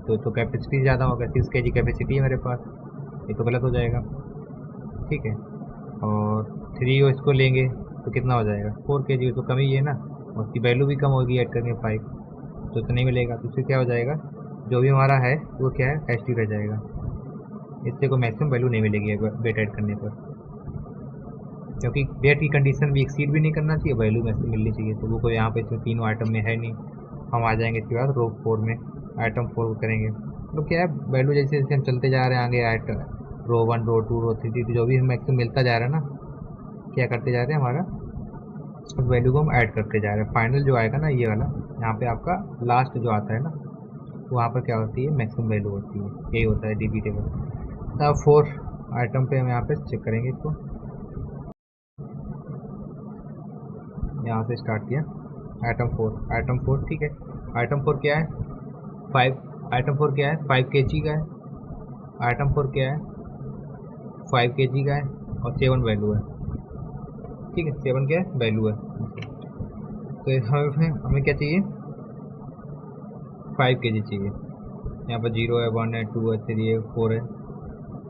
Speaker 1: तो कैपेसिटी ज़्यादा होगा, 6 kg कैपेसिटी है मेरे पास, ये तो गलत हो जाएगा, ठीक है। और 3 और इसको लेंगे तो कितना हो जाएगा, 4 kg, तो कम ही है ना, और उसकी वैल्यू भी कम होगी ऐड करके 5, तो इतना नहीं मिलेगा। तो इससे क्या हो जाएगा, जो भी हमारा है वो क्या है, एच रह जाएगा, इससे कोई मैक्सिमम वैल्यू नहीं मिलेगी वेट ऐड करने पर, क्योंकि वेट की कंडीशन भी एक्सीड भी नहीं करना चाहिए, वैल्यू मैक्सिमम मिलनी चाहिए। तो वो कोई यहाँ पे इसमें तीनों आइटम में है नहीं। हम आ जाएंगे इसके बाद रो 4 में, आइटम 4 को करेंगे, तो क्या है वैल्यू जैसे जैसे हम चलते जा रहे हैं आगे, आइटम रो 1 रो 2 रो 3 जो भी हम मैक्सिमम मिलता जा रहा है ना, क्या करते जा रहे हैं, हमारा उस वैल्यू को हम ऐड करते जा रहे हैं। फाइनल जो आएगा ना ये वाला, यहाँ पे आपका लास्ट जो आता है ना, वहाँ पर क्या होती है, मैक्सिमम वैल्यू होती है, यही होता है डीबी टेबल। अब 4 आइटम पे हम यहाँ पे चेक करेंगे इसको, यहाँ से स्टार्ट किया, आइटम 4, ठीक है। आइटम 4 क्या है, 5, आइटम 4 क्या है, 5 kg का है। आइटम 4 क्या है, 5 kg का है, और 7 वैल्यू है, ठीक है। 7 क्या है, वैल्यू है। तो हमें क्या चाहिए, 5 kg चाहिए। यहाँ पर 0 है, 1 है, 2 है, 3 है, 4 है,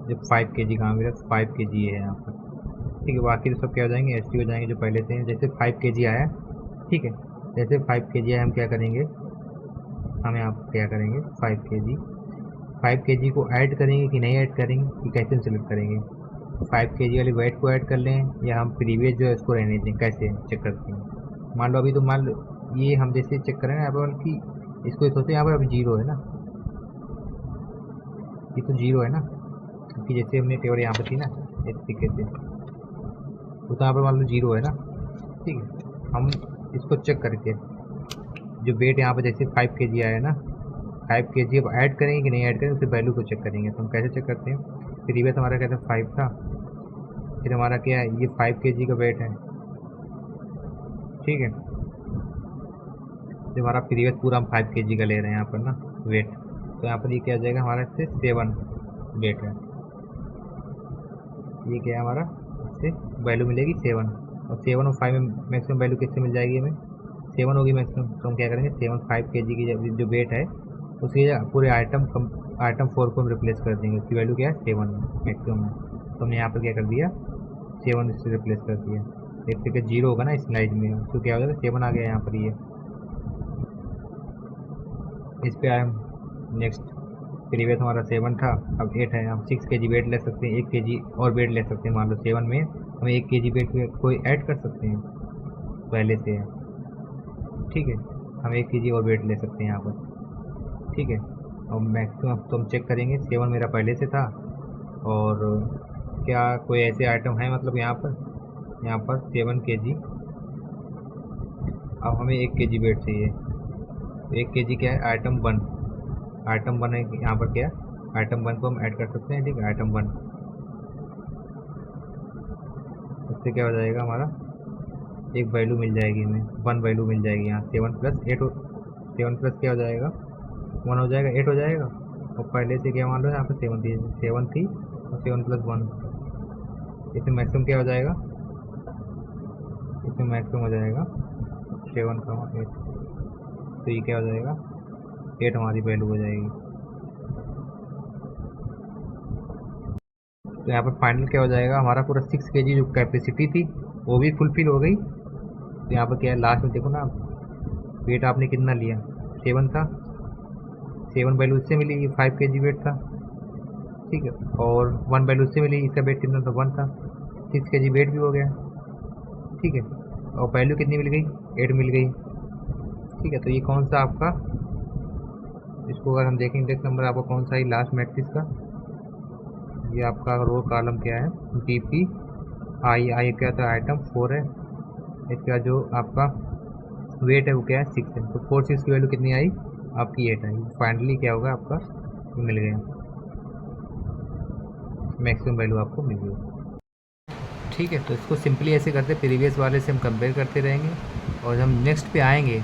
Speaker 1: जब 5 kg कहाँ मिला, 5 kg है यहाँ पर, ठीक है। बाकी तो सब क्या हो जाएंगे, एस हो जाएंगे जो पहले थे। जैसे 5 kg आया, ठीक है, जैसे 5 kg आया, हम क्या करेंगे, हम यहाँ पर क्या करेंगे, 5 kg को ऐड करेंगे कि नहीं ऐड करेंगे, कि कैसे सिलेक्ट करेंगे, 5 kg वाली वेट को ऐड कर लें या हम प्रीवियस जो है उसको रहने दें, कैसे चेक करते हैं। मान लो अभी तो मान लो ये हम जैसे चेक करें ना यहाँ पर कि इसको सोचते हैं यहाँ पर अभी 0 है ना, ये तो 0 है ना, क्योंकि जैसे हमने टेबल यहाँ पर थी ना इस तरीके से, तो यहाँ पर मान लो 0 है ना, ठीक है। हम इसको चेक करके जो वेट यहाँ पर जैसे 5 kg आया ना, 5 kg अब ऐड करेंगे कि नहीं ऐड करेंगे, उसके वैल्यू को चेक करेंगे। तो हम कैसे चेक करते हैं, प्रीवियस हमारा कहते हैं 5 था, फिर हमारा क्या है, ये 5 kg का वेट है, ठीक है। जो हमारा प्रीवियस पूरा हम 5 kg का ले रहे हैं यहाँ पर ना वेट, तो यहाँ पर ये क्या आ जाएगा हमारा, इससे 7 वेट है, ये क्या है हमारा, इससे वैल्यू मिलेगी 7, और 7 और 5 में मैक्सिमम वैल्यू किससे मिल जाएगी हमें, 7 होगी मैक्सिमम। तो हम क्या करेंगे, 5 kg की जो वेट है उसकी पूरे आइटम 4 को हम रिप्लेस कर देंगे, उसकी वैल्यू क्या है, 7 मैक्सिमम है। तो हमने यहाँ पर क्या कर दिया, 7 इससे रिप्लेस कर दिया। एक सेकेंड 0 होगा ना इस लाइन में, तो क्या हो जाएगा, 7 आ गया यहाँ पर, ये इस पे आए हम। नेक्स्ट प्रीवियस हमारा 7 था, अब 8 है, हम 6 kg वेट ले सकते हैं, 1 kg और वेट ले सकते हैं। मान लो 7 में हम 1 kg वेट कोई ऐड कर सकते हैं, पहले से है, ठीक है। हम 1 kg और वेट ले सकते हैं यहाँ पर, ठीक है। और मैक्सिमम तो हम चेक करेंगे, 7 मेरा पहले से था, और क्या कोई ऐसे आइटम है मतलब यहाँ पर यहाँ पर 7 kg। अब हमें 1 kg वेट चाहिए। 1 kg क्या है, आइटम 1। आइटम 1 है यहाँ पर क्या है, आइटम 1 को हम ऐड कर सकते हैं, ठीक है। आइटम 1 उससे क्या हो जाएगा, हमारा एक वैल्यू मिल जाएगी, हमें 1 वैल्यू मिल जाएगी यहाँ। 7 + 8 7 प्लस क्या हो जाएगा, 1 हो जाएगा, 8 हो जाएगा। और पहले से क्या मान लो, यहाँ पर 7 थी और 7 + 1, इसमें मैक्सिमम क्या हो जाएगा, इसमें मैक्सिमम हो जाएगा 7 का 8। तो ये क्या हो जाएगा, 8 हमारी वैल्यू हो जाएगी। तो यहाँ पर फाइनल क्या हो जाएगा, हमारा पूरा 6 kg जो कैपेसिटी थी वो भी फुलफिल हो गई। तो यहाँ पर क्या है, लास्ट में देखो ना, वेट आपने कितना लिया, 7 था। 7 वैल्यू उससे मिली, ये 5 kg वेट था, ठीक है। और 1 वैल्यू उससे मिली, इसका वेट कितना था, 1 था। 6 kg वेट भी हो गया, ठीक है। और वैल्यू कितनी मिल गई, 8 मिल गई, ठीक है। तो ये कौन सा आपका, इसको अगर हम देखें इंडेक्स नंबर आपका कौन सा है लास्ट मैट्रिक्स का, ये आपका रो कॉलम क्या है, DP आई क्या था, आइटम 4 है। इसका जो आपका वेट है वो क्या है, 6 है। तो 4 6 की वैल्यू कितनी आई आपकी, 8 आई। फाइनली क्या होगा आपका, मिल गया, मैक्सिमम वैल्यू आपको मिल गई, ठीक है। तो इसको सिंपली ऐसे करते, प्रीवियस वाले से हम कंपेयर करते रहेंगे। और हम नेक्स्ट पे आएंगे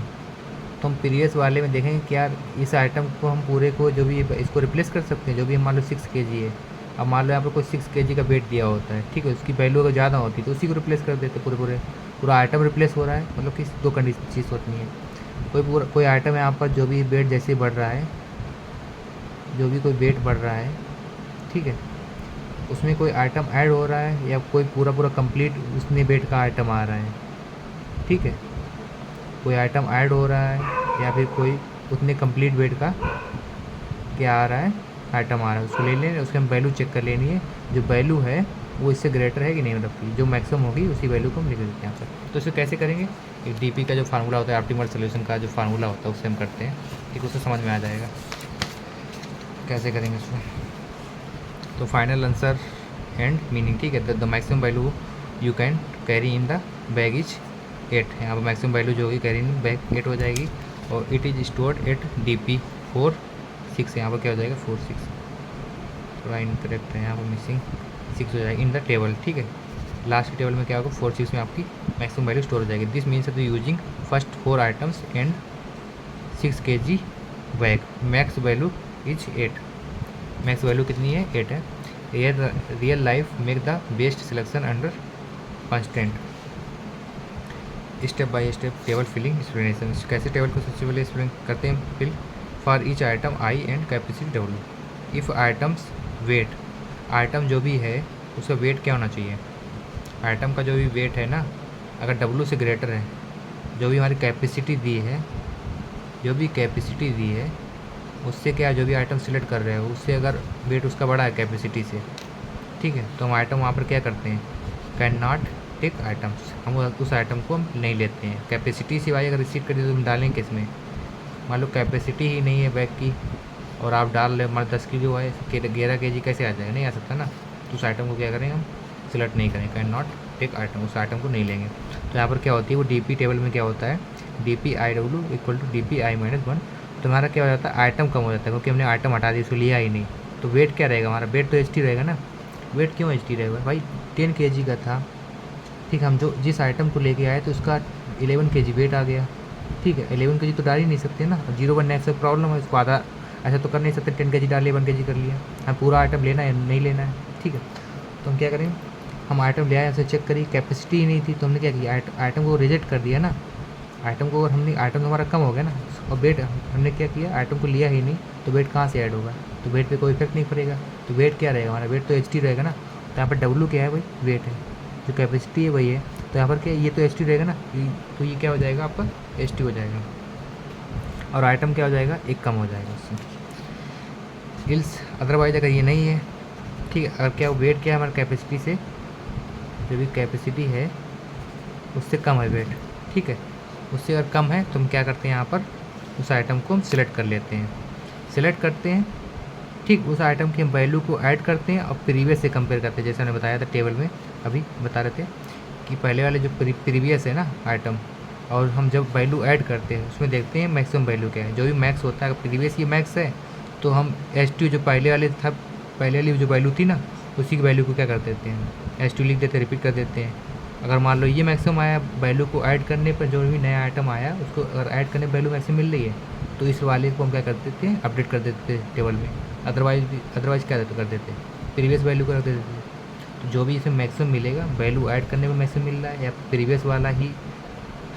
Speaker 1: तो हम प्रीवियस वाले में देखेंगे कि यार इस आइटम को हम पूरे को जो भी इसको रिप्लेस कर सकते हैं, जो भी मान लो 6 kg है। अब मान लो यहाँ पर कोई 6 kg का वेट दिया होता है, ठीक है, उसकी वैल्यू अगर ज़्यादा होती है तो उसी को रिप्लेस कर देते, पूरा आइटम रिप्लेस हो रहा है। मतलब कि 2 कंडीशन चीज़ होती है, कोई आइटम यहाँ पर जो भी वेट जैसे बढ़ रहा है, जो भी कोई वेट बढ़ रहा है, ठीक है, उसमें कोई आइटम ऐड हो रहा है या कोई पूरा कंप्लीट उसमें वेट का आइटम आ रहा है, ठीक है। कोई आइटम ऐड हो रहा है या फिर कोई उतने कंप्लीट वेट का क्या आ रहा है, आइटम आ रहा है, उसको ले लें, उसकी हम वैल्यू चेक कर लेनी है। जो वैल्यू है वो इससे ग्रेटर है कि नहीं, मतलब कि जो मैक्सिमम होगी उसी वैल्यू को हम लिख देते हैं यहाँ पर। तो इसे कैसे करेंगे, एक DP का जो फार्मूला होता है, ऑप्टिमल सोल्यूशन का जो फार्मूला होता है उससे हम करते हैं, ठीक, उससे समझ में आ जाएगा कैसे करेंगे इसको। तो फाइनल आंसर एंड मीनिंग, ठीक है। The maximum value you can carry in the bag is 8। यहाँ पर मैक्सिमम वैल्यू जो होगी कैरी इन बैग 8 हो जाएगी। और it is stored at DP 4 6, यहाँ पर क्या हो जाएगा 4 6, थोड़ा इनकरेक्ट है यहाँ पर, मिसिंग 6 हो जाएगा इन द टेबल, ठीक है। लास्ट के टेबल में क्या होगा, 4 6 में आपकी मैक्सिमम वैल्यू स्टोर हो जाएगी। This means the using first 4 items and 6 kg bag, max value is 8। Max value कितनी है, 8 है। Real life make the best selection under constant. Step by step table filling explanation, कैसे table को सबसे पहले explain करते हैं, fill for each item I and capacity W। If items weight, item जो भी है उसका वेट क्या होना चाहिए, आइटम का जो भी वेट है ना, अगर W से ग्रेटर है, जो भी हमारी कैपेसिटी दी है, जो भी कैपेसिटी दी है उससे क्या, जो भी आइटम सेलेक्ट कर रहे हो उससे अगर वेट उसका बड़ा है कैपेसिटी से, ठीक है, तो हम आइटम वहाँ पर क्या करते हैं, कैन नॉट टेक आइटम्स, हम उस आइटम को हम नहीं लेते हैं। कैपेसिटी सिवाय अगर रिसीव कर दिए तो हम डालेंगे किसमें, मान लो कैपेसिटी ही नहीं है बैग की और आप डाल रहे, मान 10 किलो है, 11 kg कैसे आ जाएगा, नहीं आ सकता ना। तो उस आइटम को क्या करेंगे, हम सिलेक्ट नहीं करेंगे, कैन नॉट टेक आइटम, उस आइटम को नहीं लेंगे। तो यहाँ पर क्या होती है, वो DP टेबल में क्या होता है, DPIW = DPI-1। तो हमारा क्या हो जाता है, आइटम कम हो जाता है, क्योंकि हमने आइटम हटा दिया, उसको लिया ही नहीं। तो वेट क्या रहेगा हमारा, वेट तो HT रहेगा ना। वेट क्यों HT रहेगा भाई, 10 kg का था, ठीक, हम जो जिस आइटम को लेके आए तो उसका 11 kg वेट आ गया, ठीक है। 11 kg तो डाल ही नहीं सकते ना, 0 बनने से प्रॉब्लम है, उसको आधा ऐसा तो कर नहीं सकते, 10 kg डाल लिया, 1 kg कर लिया, हम पूरा आइटम लेना है नहीं लेना है, ठीक है। तो हम क्या करेंगे, हम आइटम ले आए, ऐसे चेक करिए, कैपेसिटी ही नहीं थी, तो हमने क्या किया, आइटम को रिजेक्ट कर दिया ना। आइटम को अगर हमने, आइटम हमारा कम हो गया ना, और वेट हमने क्या किया, आइटम को लिया ही नहीं, तो वेट कहाँ से ऐड होगा, तो वेट पे कोई इफेक्ट नहीं पड़ेगा। तो वेट क्या रहेगा हमारा, वेट तो HT रहेगा ना। तो यहाँ पर W क्या है भाई, वेट है, जो कैपेसिटी है वही है, तो यहाँ पर क्या, ये तो HT रहेगा ना, तो ये क्या हो जाएगा आपका HT हो जाएगा, और आइटम क्या हो जाएगा, एक कम हो जाएगा उससे। इल्स अदरवाइज अगर ये नहीं है, ठीक है, अगर क्या वेट क्या है हमारे कैपेसिटी से, जो भी कैपेसिटी है उससे कम है वेट, ठीक है, उससे अगर कम है तो हम क्या करते हैं, यहाँ पर उस आइटम को हम सिलेक्ट कर लेते हैं, सिलेक्ट करते हैं, ठीक, उस आइटम की हम वैल्यू को ऐड करते हैं और प्रीवियस से कंपेयर करते हैं। जैसे हमने बताया था टेबल में, अभी बता रहे थे कि पहले वाले जो प्रीवियस है ना आइटम, और हम जब वैल्यू ऐड करते हैं उसमें देखते हैं मैक्सिमम वैल्यू क्या है। जो भी मैक्स होता है, प्रीवियस ये मैक्स है तो हम S2 जो पहले वाले था, पहले वाली जो वैल्यू थी ना, उसी की वैल्यू को क्या कर देते हैं, S2 लिख देते हैं, रिपीट कर देते हैं। अगर मान लो ये मैक्सिमम आया, वैल्यू को ऐड करने पर जो भी नया आइटम आया उसको अगर ऐड करने पर वैल्यू मैक्सिमम मिल रही है तो इस वाले को हम क्या कर देते हैं, अपडेट कर देते हैं टेबल में। अदरवाइज क्या कर देते हैं, प्रीवियस वैल्यू को रख देते हैं। तो जो भी इसमें मैक्सिमम मिलेगा, वैल्यू ऐड करने में मैक्सिमम मिल रहा है या प्रीवियस वाला ही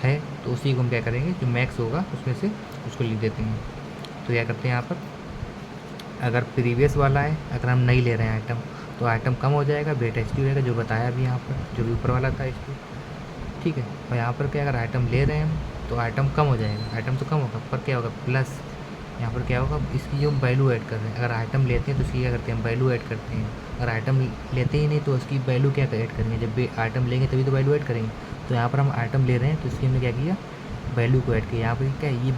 Speaker 1: है, तो उसी को हम क्या करेंगे, जो मैक्स होगा उसमें से उसको लिख देते हैं। तो क्या करते हैं यहाँ पर, अगर प्रीवियस वाला है, अगर हम नहीं ले रहे हैं आइटम, तो आइटम कम हो जाएगा, वेट S2 रहेगा, जो बताया अभी यहाँ पर, जो भी ऊपर वाला था S2, ठीक है। और यहाँ पर क्या, अगर आइटम ले रहे हैं हम तो आइटम कम हो जाएगा, आइटम तो कम होगा, पर क्या होगा, प्लस यहाँ पर क्या होगा, इसकी जो हम वैल्यू ऐड कर रहे हैं, अगर आइटम लेते हैं तो इसकी क्या करते हैं, हम वैल्यू ऐड करते हैं। अगर आइटम लेते ही नहीं तो उसकी वैल्यू क्या ऐड करेंगे, जब आइटम लेंगे तभी तो वैल्यू ऐड करेंगे। तो यहाँ पर हम आइटम ले रहे हैं तो इसकी हमने क्या किया, वैल्यू को ऐड किया। यहाँ पर क्या है, ये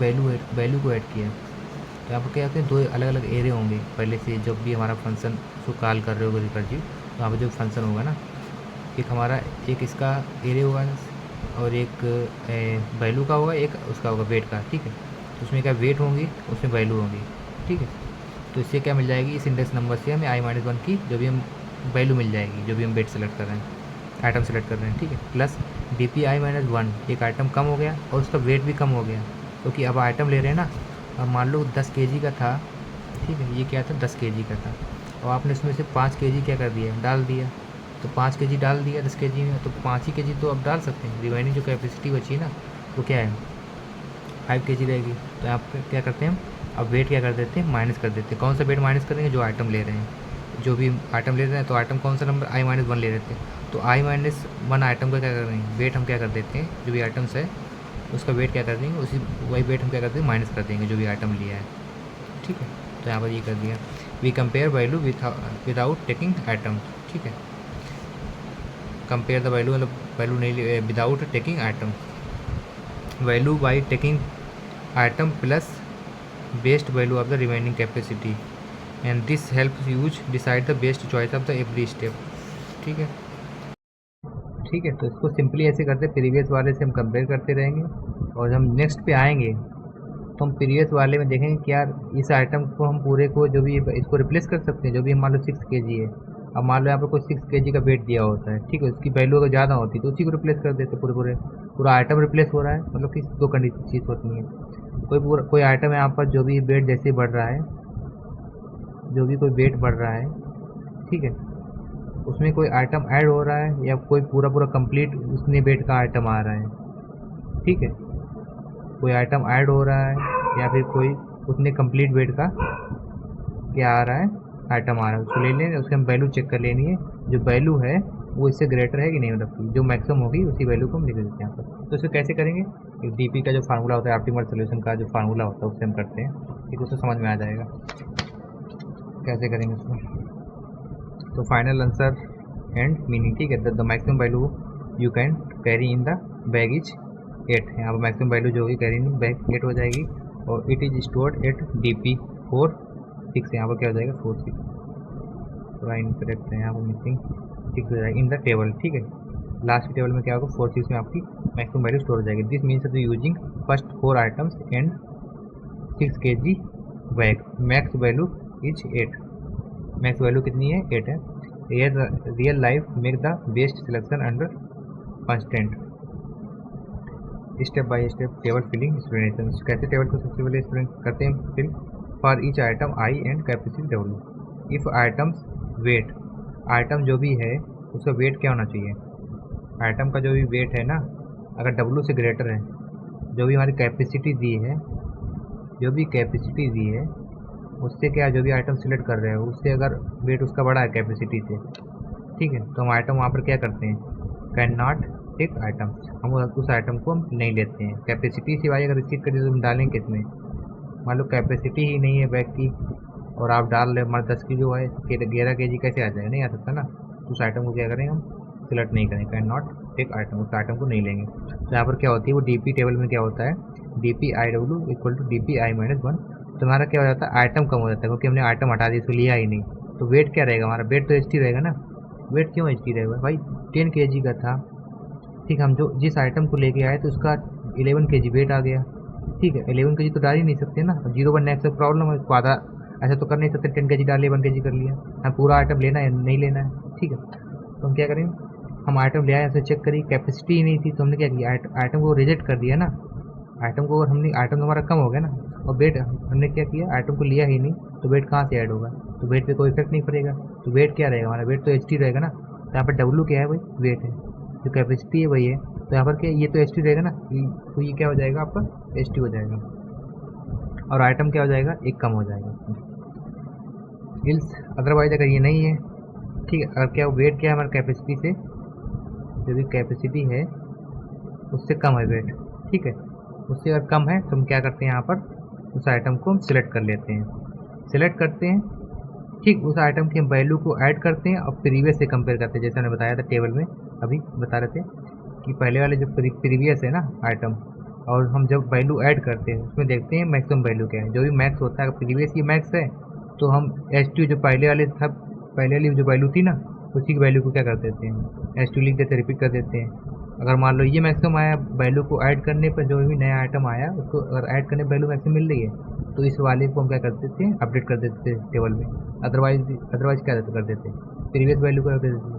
Speaker 1: वैल्यू को ऐड किया। तो यहाँ पर क्या होते हैं, दो अलग अलग एरिया होंगे पहले से, जब भी हमारा फंक्शन उसको कॉल कर रहे होगे रिकर्सिव, तो यहाँ पर जो फंक्शन होगा ना, एक हमारा एक इसका एरिया होगा और एक वैल्यू का होगा, एक उसका होगा वेट का, ठीक है। तो उसमें क्या वेट होंगी, उसमें वैल्यू होंगी, ठीक है। तो इससे क्या मिल जाएगी, इस इंडेक्स नंबर से हमें i-1 की जो भी हम वैल्यू मिल जाएगी, जो भी हम वेट सेलेक्ट कर रहे हैं, आइटम सेलेक्ट कर रहे हैं, ठीक है। प्लस DPi-1, एक आइटम कम हो गया और उसका वेट भी कम हो गया, क्योंकि अब आइटम ले रहे हैं ना। अब मान लो 10 kg का था, ठीक है, ये क्या था, 10 kg का था, और आपने इसमें से 5 kg क्या कर दिया, डाल दिया। तो 5 kg डाल दिया 10 kg में, तो 5 ही kg तो अब डाल सकते हैं। रिमेनिंग जो कैपेसिटी बची है ना, वो क्या है, 5 kg रहेगी। तो आप क्या करते हैं, अब वेट क्या कर देते हैं, माइनस कर देते हैं। कौन सा वेट माइनस करेंगे, जो आइटम ले रहे हैं, जो भी आइटम ले रहे हैं। तो आइटम कौन सा नंबर, i-1 ले रहे थे, तो i-1 आइटम का क्या करेंगे, वेट हम क्या कर देते हैं, जो भी आइटम्स है उसका वेट क्या कर देंगे, उसी वही वेट हम क्या करते हैं, माइनस कर देंगे जो भी आइटम लिया है, ठीक है। तो यहाँ पर ये कर दिया, we compare value without taking item, ठीक है। कंपेयर द वैल्यू, मतलब वैल्यू नहीं without taking item, value by taking item plus best value of the remaining capacity, and this helps use decide the best choice of the every step, ठीक है। ठीक है, तो इसको सिंपली ऐसे करते, प्रीवियस वाले से हम कंपेयर करते रहेंगे, और हम नेक्स्ट पे आएंगे तो हम प्रीवियस वाले में देखेंगे कि यार इस आइटम को हम पूरे को जो भी इसको रिप्लेस कर सकते हैं, जो भी मान लो 6 kg है। अब मान लो यहाँ पर कोई 6 kg का वेट दिया होता है, ठीक है, उसकी वैल्यू अगर ज़्यादा होती तो उसी को रिप्लेस कर देते, पूरा आइटम रिप्लेस हो रहा है, मतलब कि दो कंडीशन चीज़ होती है। कोई आइटम यहाँ पर जो भी वेट जैसे बढ़ रहा है, जो भी कोई वेट बढ़ रहा है, ठीक है, उसमें कोई आइटम ऐड हो रहा है या कोई पूरा कंप्लीट उसने वेट का आइटम आ रहा है, ठीक है, कोई आइटम ऐड हो रहा है या फिर कोई उतने कंप्लीट वेट का क्या आ रहा है, आइटम आ रहा है, उसको ले लेंगे, उसके हम वैल्यू चेक कर लेनी है, जो वैल्यू है वो इससे ग्रेटर है कि नहीं, मतलब जो मैक्सिमम होगी उसी वैल्यू को हम लिख देते हैं यहाँ पर। तो इसको कैसे करेंगे, DP का जो फार्मूला होता है, ऑप्टिमल सोल्यूशन का जो फार्मूला होता है उससे हम करते हैं, ठीक, उससे समझ में आ जाएगा कैसे करेंगे उसको। तो फाइनल आंसर एंड मीनिंग, ठीक है, the maximum value you can carry in the bag is 8, यहाँ पर मैक्सिमम वैल्यू जो होगी कैरी इन बैग 8 हो जाएगी, और it is stored at DP 4 6, यहाँ पर क्या हो जाएगा 4 6, थोड़ा इनकरेक्ट है यहाँ पर, मिसिंग 6 हो जाएगा इन द टेबल, ठीक है। लास्ट टेबल में क्या होगा, 4 6 में आपकी मैक्सिमम वैल्यू स्टोर हो जाएगी। This means using first 4 items and 6 kg bag, max value is 8, max value कितनी है, 8 है। Real life make the best selection under constant, step by step table filling explanation, कैसे टेबल को सबसे पहले explain करते हैं, fill for each item I and capacity W। If items weight, item जो भी है उसका वेट क्या होना चाहिए, आइटम का जो भी वेट है ना, अगर W से ग्रेटर है, जो भी हमारी कैपेसिटी दी है, जो भी कैपेसिटी दी है उससे क्या, जो भी आइटम सिलेक्ट कर रहे हो उससे अगर वेट उसका बड़ा है कैपेसिटी से, ठीक है, तो हम आइटम वहाँ पर क्या करते हैं, कैन नॉट टेक आइटम, हम उस आइटम को हम नहीं लेते हैं। कैपेसिटी सिवाय अगर रिसीव करिए तो हम डालेंगे किसमें, मान लो कैपेसिटी ही नहीं है बैग की और आप डाल रहे हमारे 10 किलो है, 11 kg कैसे आ जाएगा, नहीं आ सकता ना। तो उस आइटम को क्या करेंगे, हम सिलेक्ट नहीं करेंगे, कैन नॉट टेक आइटम, उस आइटम को नहीं लेंगे। तो यहाँ पर क्या होती है, वो DP टेबल में क्या होता है, DPiW इक्वल टू DPi-1, तो हमारा क्या हो जाता है, आइटम कम हो जाता है, क्योंकि हमने आइटम हटा दिया, इसको लिया ही नहीं। तो वेट क्या रहेगा हमारा, वेट तो HT रहेगा ना, वेट क्यों HT रहेगा भाई, 10 kg का था ठीक है, हम जो जिस आइटम को लेके आए तो उसका 11 kg वेट आ गया। ठीक है, 11 kg तो डाल ही नहीं सकते ना, 0 बनने से प्रॉब्लम है, उसको आधा ऐसा तो कर नहीं सकते 10 kg डाल 11 kg कर लिया। हम पूरा आइटम लेना है नहीं लेना है। ठीक है, तो हम क्या करेंगे, हम आइटम ले आए, ऐसे चेक करी, कैपेसिटी ही नहीं थी, तो हमने क्या किया, आइटम को रिजेक्ट कर दिया ना। आइटम को हमने, आइटम हमारा कम हो गया ना, और वेट हमने क्या किया, आइटम को लिया ही नहीं, तो वेट कहाँ से ऐड होगा, तो वेट पे कोई इफेक्ट नहीं पड़ेगा। तो वेट क्या रहेगा हमारा, वेट तो एच टी रहेगा ना। तो यहाँ पर डब्लू क्या है भाई, वेट है, जो कैपेसिटी है वही है, तो यहाँ पर क्या, ये तो एच टी रहेगा ना, तो ये क्या हो जाएगा आपका, एच टी हो जाएगा, और आइटम क्या हो जाएगा, एक कम हो जाएगा। स्किल्स अदरवाइज अगर ये नहीं है, ठीक है, अगर क्या वेट क्या है हमारे कैपेसिटी से, जो भी कैपेसिटी है उससे कम है वेट। ठीक है, उससे अगर कम है तो हम क्या करते हैं, यहाँ पर उस आइटम को हम सिलेक्ट कर लेते हैं, सिलेक्ट करते हैं। ठीक, उस आइटम की हम वैल्यू को ऐड करते हैं और प्रीवियस से कंपेयर करते हैं, जैसे मैंने बताया था टेबल में, अभी बता रहे थे कि पहले वाले जो प्रीवियस है ना आइटम, और हम जब वैल्यू ऐड करते हैं उसमें देखते हैं मैक्सिमम वैल्यू क्या है, जो भी मैक्स होता है, अगर प्रीवियस की मैक्स है तो हम एच टी जो पहले वाले था, पहले वाली जो वैल्यू थी ना, उसी की वैल्यू को क्या कर देते हैं, एच टी लिख देते हैं, रिपीट कर देते हैं। अगर मान लो ये मैक्सिमम आया, वैल्यू को ऐड करने पर जो भी नया आइटम आया उसको अगर ऐड करने पर वैल्यू मैक्सिमम मिल रही है, तो इस वाले को हम क्या कर देते हैं, अपडेट कर देते हैं टेबल में। अदरवाइज क्या कर देते हैं, प्रीवियस वैल्यू को रख देते हैं।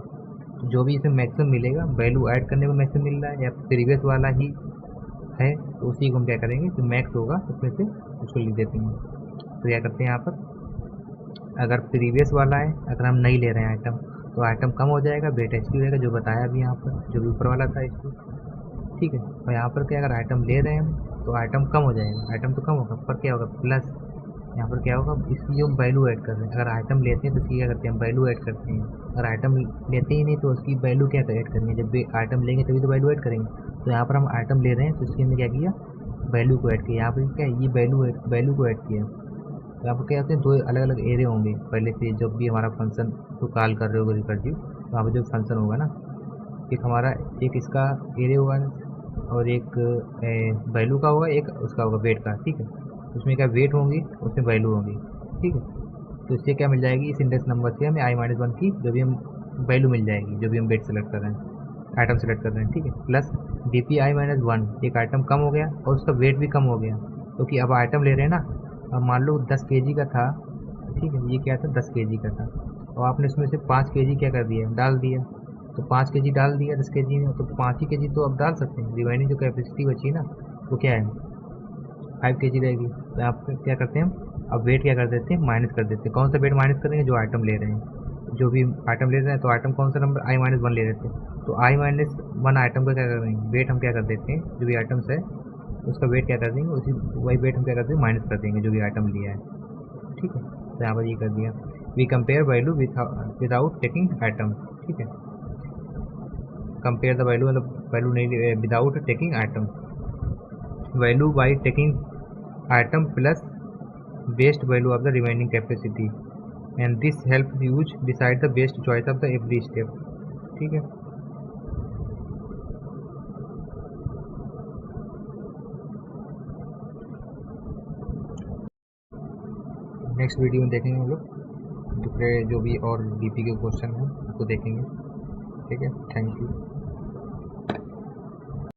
Speaker 1: तो जो भी इसमें मैक्सिमम मिलेगा, वैल्यू ऐड करने में मैक्सिमम मिल रहा है या प्रीवियस वाला ही है, तो उसी को हम क्या करेंगे, जो मैक्स होगा उसमें से उसको लिख देते हैं। तो क्या करते हैं यहाँ पर, अगर प्रीवियस वाला है, अगर हम नहीं ले रहे हैं आइटम, तो आइटम कम हो जाएगा, वेट एच रहेगा, जो बताया अभी यहाँ पर, जो भी ऊपर वाला था इसको। ठीक है, और यहाँ पर क्या, अगर आइटम ले रहे हैं हम तो आइटम कम हो जाएगा, आइटम तो कम होगा, पर क्या होगा, प्लस यहाँ पर क्या होगा, इसकी जो वैल्यू ऐड कर रहे हैं, अगर आइटम लेते हैं तो इसकी क्या करते हैं, वैल्यू ऐड करते हैं। अगर आइटम लेते ही नहीं तो उसकी वैल्यू क्या ऐड करेंगे, जब आइटम लेंगे तभी तो वैल्यू ऐड करेंगे। तो यहाँ पर हम आइटम ले रहे हैं तो इसके हमने क्या किया, वैल्यू को ऐड किया, यहाँ पर क्या है, ये वैल्यू को ऐड किया। तो यहाँ पर क्या होते हैं, दो अलग अलग एरिया होंगे पहले से, जब भी हमारा फंक्शन को कॉल कर रहे होगे रिकर्सिव, तो वहाँ पर जो फंक्शन होगा ना, एक हमारा, एक इसका एरिया होगा और एक वैल्यू का होगा, एक उसका होगा वेट का। ठीक है, उसमें क्या वेट होंगी, उसमें वैल्यू होंगी। ठीक है, तो इससे क्या मिल जाएगी, इस इंडेक्स नंबर से हमें i-1 की जो भी हम वैल्यू मिल जाएगी, जो भी हम वेट सेलेक्ट कर रहे हैं, आइटम सेलेक्ट कर रहे हैं। ठीक है, प्लस dpi-1, एक आइटम कम हो गया और उसका वेट भी कम हो गया, क्योंकि अब आइटम ले रहे हैं ना, अब मान लो 10 kg का था। ठीक है, ये क्या था, 10 kg का था, और आपने इसमें से 5 kg क्या कर दिया, डाल दिया, तो 5 kg डाल दिया 10 kg में, तो 5 ही kg तो अब डाल सकते हैं, रिमेनिंग जो कैपेसिटी बची ना वो क्या है, 5 kg रहेगी। तो आप क्या करते हैं, अब वेट क्या कर देते हैं, माइनस कर देते हैं। कौन सा वेट माइनस करेंगे, जो आइटम ले रहे हैं, जो भी आइटम ले रहे हैं, तो आइटम कौन सा नंबर, i-1 ले रहे थे, तो i-1 आइटम का क्या करेंगे, वेट हम क्या कर देते हैं, जो भी आइटम्स है उसका वेट क्या कर देंगे, उसी वही वेट हम क्या कर देंगे, माइनस कर देंगे जो भी आइटम लिया है। ठीक है, तो यहाँ पर ये कर दिया, we compare value without taking item. ठीक है, कंपेयर द वैल्यू, मतलब वैल्यू नहीं, without taking item, value by taking item plus best value of the remaining capacity, and this help use decide the best choice of the every step. ठीक है, next video में देखेंगे हम लोग दूसरे जो भी और डीपी के क्वेश्चन हैं उसको देखेंगे। ठीक है, थैंक यू।